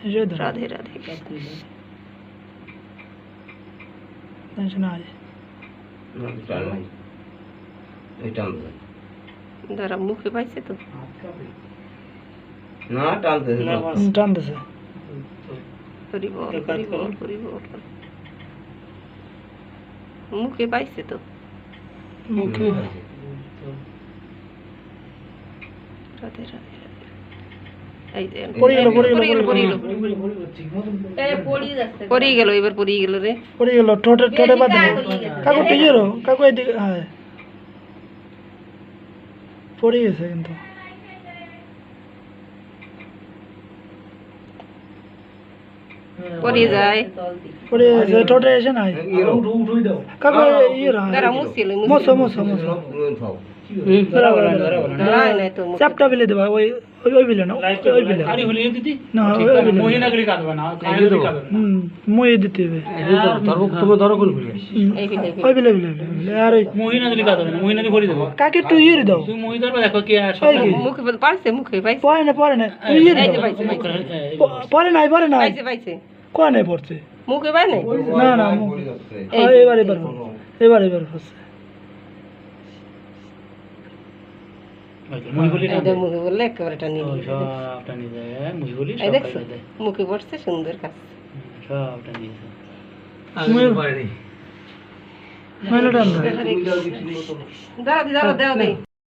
রাধে রাধে দাঁড়া মুখে পাইছে তো না টানতেছে হরি বল হরি বল হরি বল মুখে পাইছে তো মুখে রাধে রাধে এই যে পড়ে গেল এবার পড়ে গেল রে পড়ে গেল ঠোঁটে বাঁধে কাকু টিকে রো কাকু এদিকে হ্যাঁ পড়ে গেছে কিন্তু পড়ে যায় ঠোঁটে এসে নাই কাকু ইয়ে দাঁড়া মুছিল মোসো চাপটা বিলে দেবা ওই বিলে না ওই বিলে না মহিনাগরি কাটবে না মই দিতে হবে তুমি ধরো কোন বিলে ওই বিলে আর মহিনাগরি কাটবে না মহিনাগরি ভরি দেবো কাকে একটু ইয়ে দাও তুমি মহি ধরবে দেখো কি আসে মুখে পাইছে মুখে পাইছে পড়ে না তুই ইয়ে দাও পড়ে নাই পাইছে কোন নাই পড়ছে মুখে পাই নাই না এবার হচ্ছে মুখে বললে একেবারে টানিয়ে দেখছো মুখে পড়ছে সুন্দর কাজ দাঁড়া দাঁড়া দেও নেই